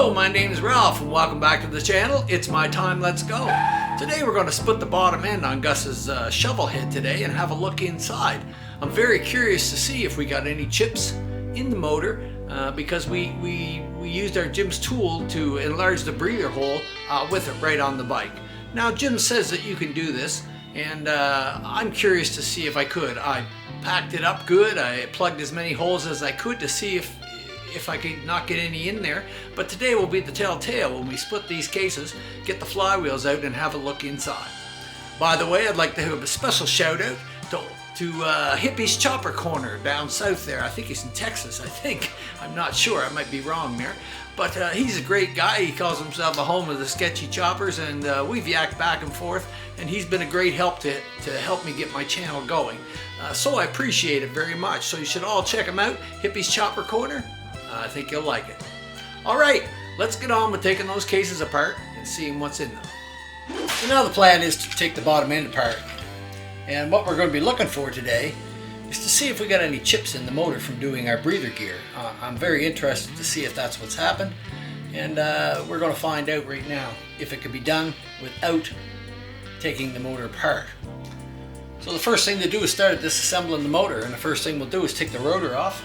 Hello, my name is Ralph and welcome back to the channel. It's my time, let's go. Today we're going to split the bottom end on Gus's shovel head today and have a look inside. I'm very curious to see if we got any chips in the motor because we used our Jim's tool to enlarge the breather hole with it right on the bike. Now Jim says that you can do this, and I'm curious to see if I could. I packed it up good. I plugged as many holes as I could to see if I could not get any in there. But today will be the telltale when we split these cases, get the flywheels out and have a look inside. By the way, I'd like to have a special shout out to Hippie's Chopper Corner down south there. I think he's in Texas, I think. I'm not sure, I might be wrong there. But he's a great guy. He calls himself a home of the sketchy choppers, and we've yacked back and forth, and he's been a great help to help me get my channel going. So I appreciate it very much. So you should all check him out, Hippie's Chopper Corner. I think you'll like it. All right, let's get on with taking those cases apart and seeing what's in them. So now the plan is to take the bottom end apart. And what we're going to be looking for today is to see if we got any chips in the motor from doing our breather gear. I'm very interested to see if that's what's happened. And we're going to find out right now if it could be done without taking the motor apart. So the first thing to do is start disassembling the motor. And the first thing we'll do is take the rotor off.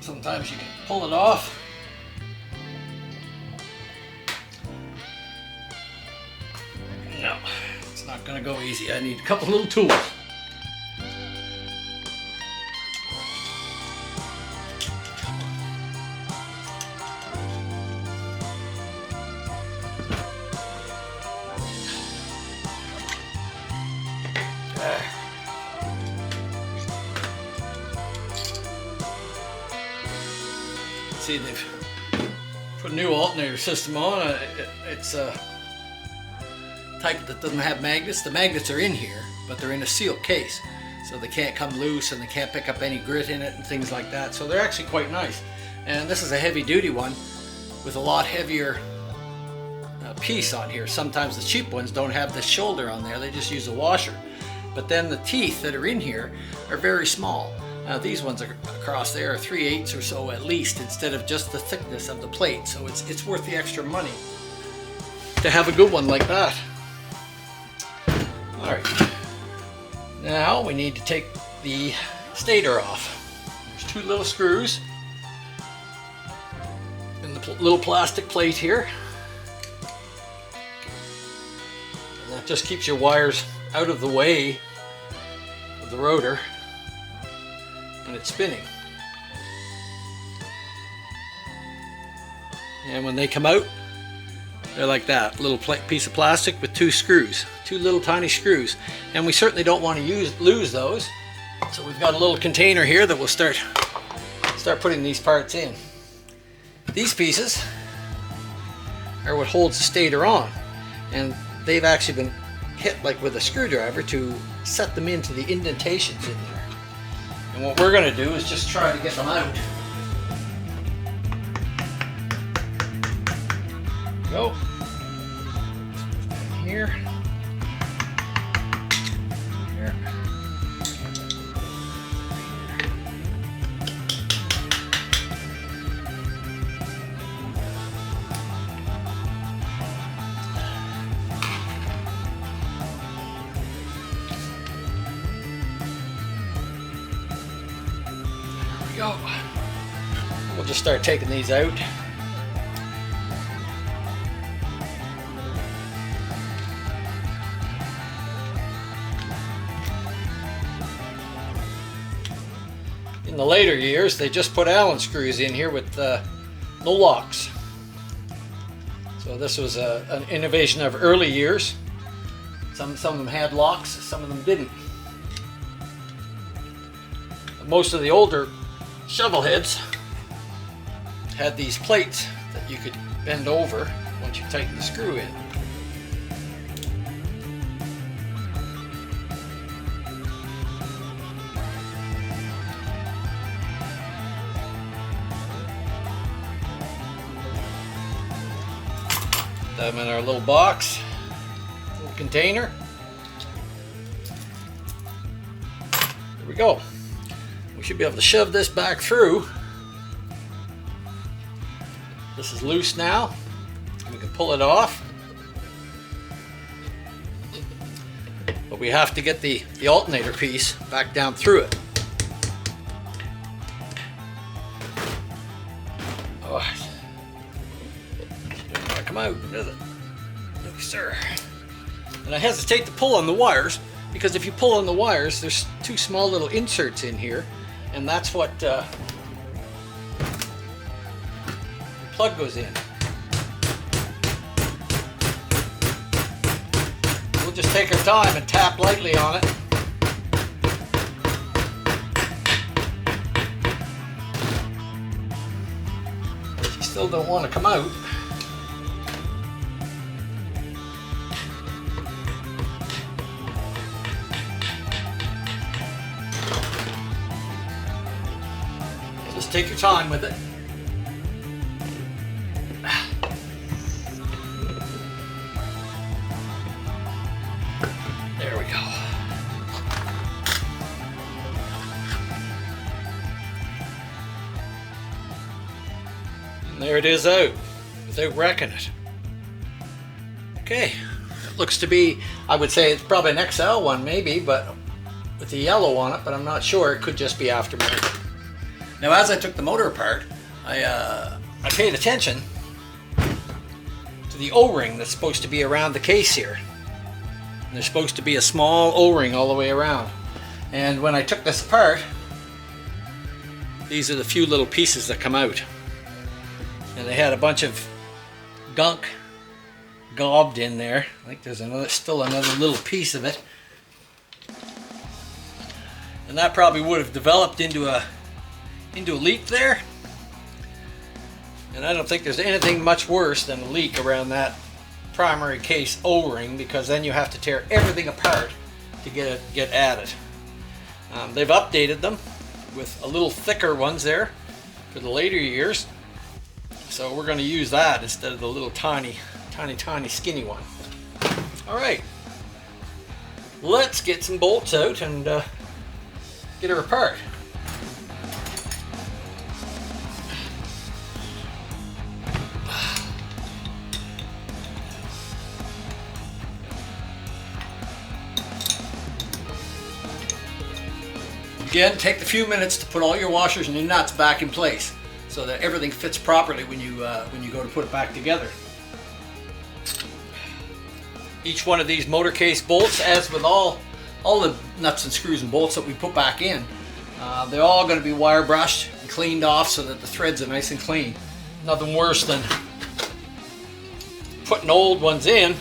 Sometimes you can pull it off. No, it's not going to go easy. I need a couple little tools. See, they've put a new alternator system on. It's a type that doesn't have magnets. The magnets are in here, but they're in a sealed case, so they can't come loose and they can't pick up any grit in it and things like that. So they're actually quite nice. And this is a heavy duty one with a lot heavier piece on here. Sometimes the cheap ones don't have the shoulder on there, they just use a washer. But then the teeth that are in here are very small. These ones across there are 3/8 or so at least, instead of just the thickness of the plate. So it's worth the extra money to have a good one like that. All right, now we need to take the stator off. There's two little screws and the little plastic plate here. And that just keeps your wires out of the way of the rotor when it's spinning. And when they come out, they're like that, little piece of plastic with two screws, two little tiny screws. And we certainly don't want to lose those. So we've got a little container here that we'll start putting these parts in. These pieces are what holds the stator on, and they've actually been hit like with a screwdriver to set them into the indentations in there. And what we're going to do is just try to get them out. Go. Here. Here. Go. We'll just start taking these out. In the later years, they just put Allen screws in here with no locks. So this was an innovation of early years. Some of them had locks, some of them didn't. Most of the older shovel heads had these plates that you could bend over once you tighten the screw in. Put them in our little box, little container. There we go. We should be able to shove this back through This is loose now. We can pull it off. But we have to get the alternator piece back down through it. Oh, it doesn't want to come out, does it? No, sir. And I hesitate to pull on the wires because if you pull on the wires, there's two small little inserts in here, and that's what the plug goes in. We'll just take our time and tap lightly on it. You still don't want to come out. Just take your time with it. There we go. And there it is out, without wrecking it. Okay, it looks to be, I would say it's probably an XL one maybe, but with the yellow on it, but I'm not sure. It could just be aftermarket. Now as I took the motor apart, I paid attention to the O-ring that's supposed to be around the case here. And there's supposed to be a small O-ring all the way around. And when I took this apart, these are the few little pieces that come out. And they had a bunch of gunk gobbed in there. I think there's still another little piece of it. And that probably would have developed into a leak there. And I don't think there's anything much worse than a leak around that primary case O-ring, because then you have to tear everything apart to get at it. They've updated them with a little thicker ones there for the later years, so we're going to use that instead of the little tiny skinny one. All right, let's get some bolts out and get her apart. Again, take the few minutes to put all your washers and your nuts back in place so that everything fits properly when you go to put it back together. Each one of these motor case bolts, as with all the nuts and screws and bolts that we put back in, they're all going to be wire brushed and cleaned off so that the threads are nice and clean. Nothing worse than putting old ones in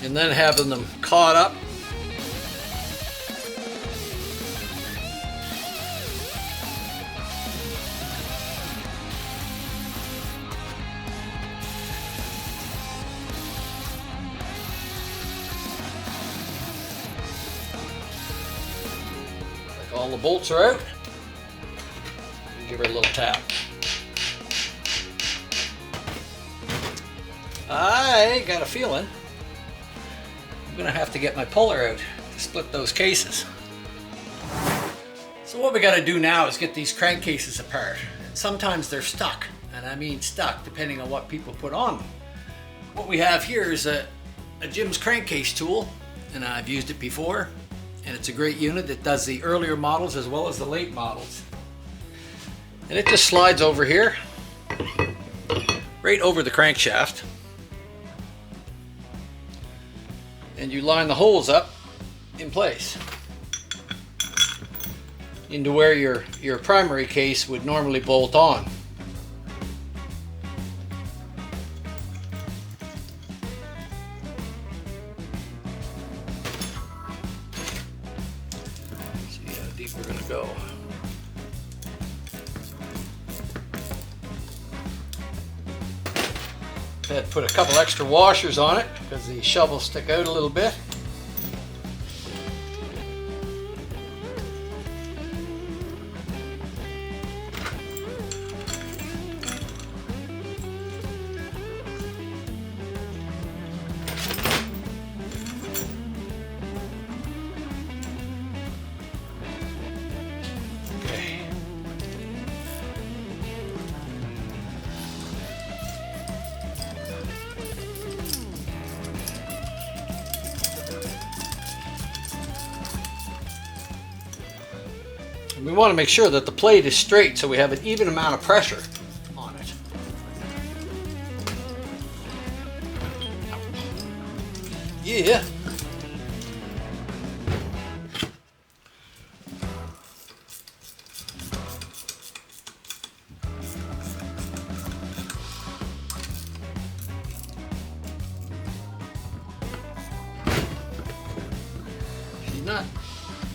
and then having them caught up. All the bolts are out. Give her a little tap. I got a feeling I'm gonna have to get my puller out to split those cases. So what we gotta do now is get these crankcases apart. Sometimes they're stuck, and I mean stuck depending on what people put on them. What we have here is a Jim's crankcase tool, and I've used it before. And it's a great unit that does the earlier models as well as the late models. And it just slides over here, right over the crankshaft. And you line the holes up in place into where your primary case would normally bolt on. We're going to go. Had put a couple extra washers on it because the shovels stick out a little bit. We want to make sure that the plate is straight so we have an even amount of pressure on it. Yeah. She's not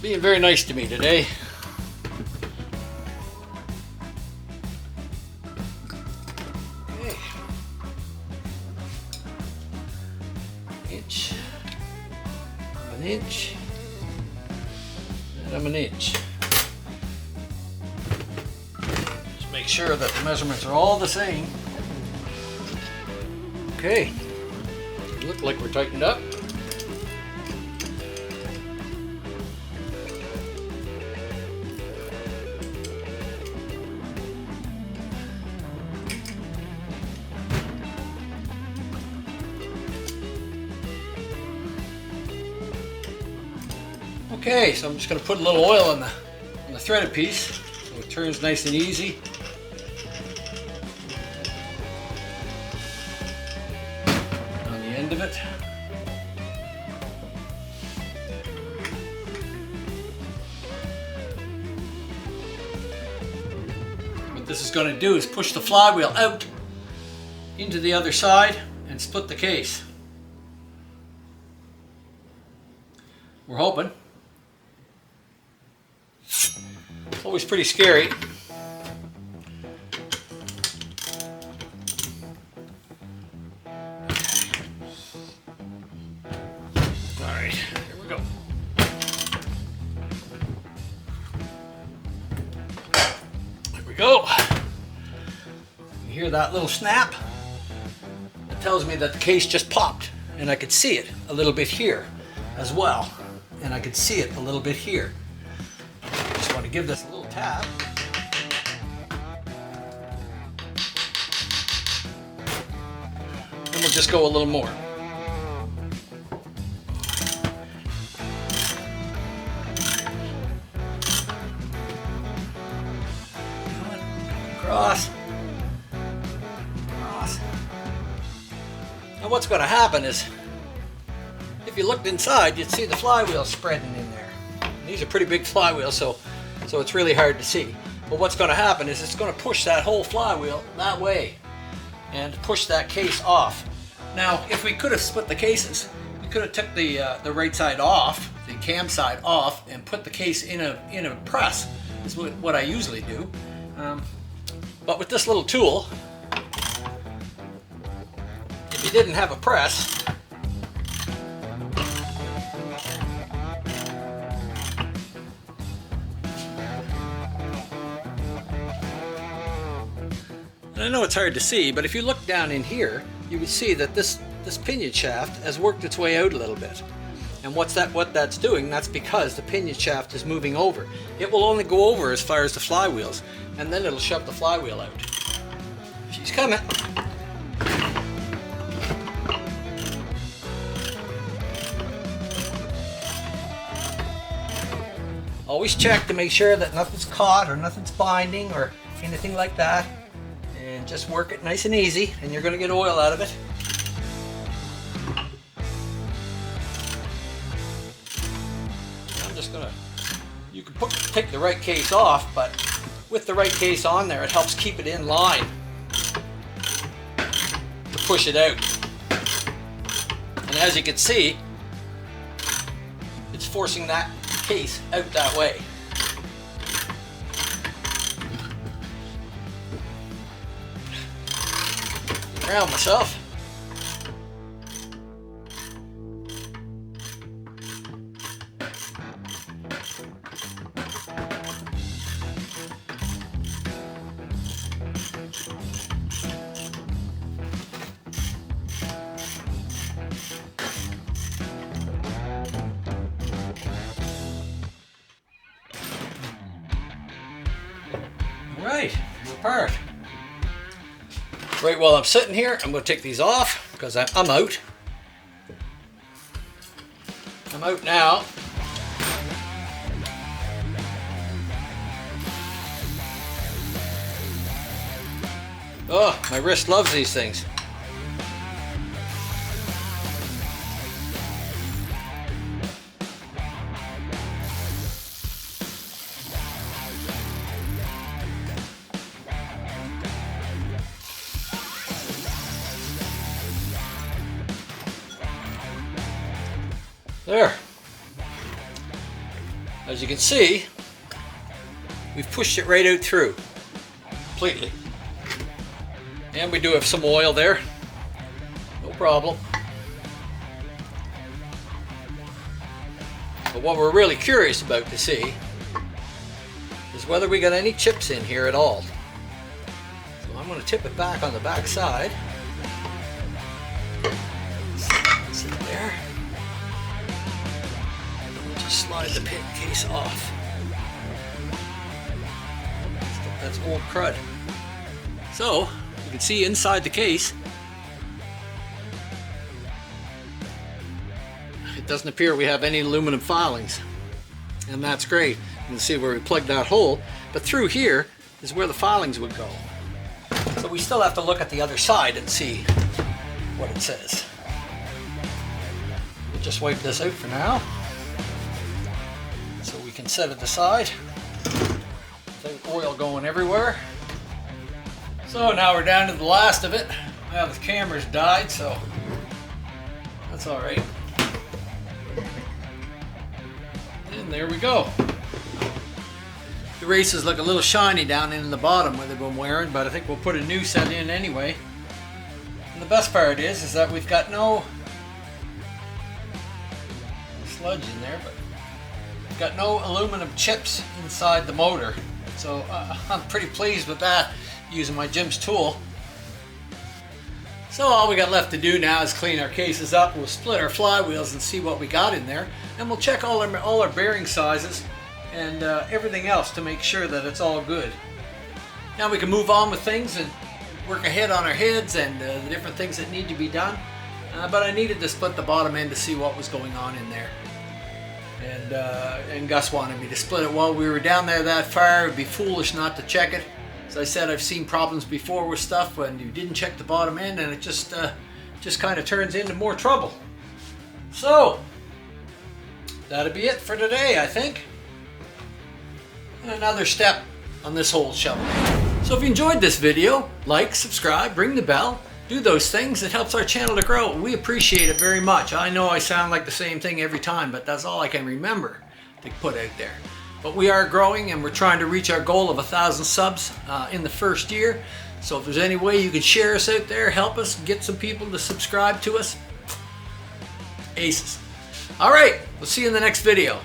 being very nice to me today. An inch, and I'm an inch. Just make sure that the measurements are all the same. Okay, look like we're tightened up. Okay, so I'm just going to put a little oil on the threaded piece so it turns nice and easy. On the end of it. What this is going to do is push the flywheel out into the other side and split the case. We're hoping. Always pretty scary. Alright, here we go. There we go. You hear that little snap? It tells me that the case just popped, and I could see it a little bit here as well. And I could see it a little bit here. Just want to give this a little tap. And we'll just go a little more. Cross. Cross. Now what's going to happen is, if you looked inside, you'd see the flywheel spreading in there. These are pretty big flywheels, so it's really hard to see. But what's going to happen is it's going to push that whole flywheel that way and push that case off. Now, if we could have split the cases, we could have took the right side off, the cam side off, and put the case in a press. Is what I usually do. But with this little tool, if you didn't have a press, and I know it's hard to see, but if you look down in here, you would see that this pinion shaft has worked its way out a little bit. And what that's doing, that's because the pinion shaft is moving over. It will only go over as far as the flywheels, and then it'll shove the flywheel out. She's coming. Always check to make sure that nothing's caught or nothing's binding or anything like that. And just work it nice and easy, and you're going to get oil out of it. I'm just going to, you can take the right case off, but with the right case on there, it helps keep it in line to push it out. And as you can see, it's forcing that case out that way. Around myself. All right, we're apart. Right while I'm sitting here, I'm going to take these off because I'm out. I'm out now. Oh, my wrist loves these things. There. As you can see, we've pushed it right out through completely. And we do have some oil there. No problem. But what we're really curious about to see is whether we got any chips in here at all. So I'm going to tip it back on the back side. Sit there. Slide the pin case off. That's old crud. So, you can see inside the case, it doesn't appear we have any aluminum filings. And that's great. You can see where we plugged that hole, but through here is where the filings would go. So we still have to look at the other side and see what it says. We'll just wipe this out for now, so we can set it aside without oil going everywhere. So now we're down to the last of it. Well, the camera's died, so that's all right. And there we go. The races look a little shiny down in the bottom where they've been wearing, but I think we'll put a new set in anyway. And the best part is that we've got no sludge in there, but we've got no aluminum chips inside the motor. So I'm pretty pleased with that, using my Jim's tool. So all we got left to do now is clean our cases up. We'll split our flywheels and see what we got in there, and we'll check all our bearing sizes and everything else to make sure that it's all good. Now we can move on with things and work ahead on our heads and the different things that need to be done. But I needed to split the bottom end to see what was going on in there. And Gus wanted me to split it while we were down there that far. It would be foolish not to check it. As I said, I've seen problems before with stuff when you didn't check the bottom end, and it just kind of turns into more trouble. So that'll be it for today, I think. And another step on this whole shovel. So if you enjoyed this video, like, subscribe, ring the bell, do those things. It helps our channel to grow. We appreciate it very much. I know I sound like the same thing every time, but that's all I can remember to put out there. But we are growing, and we're trying to reach our goal of 1,000 subs in the first year. So if there's any way you can share us out there, help us get some people to subscribe to us, aces. All right, we'll see you in the next video.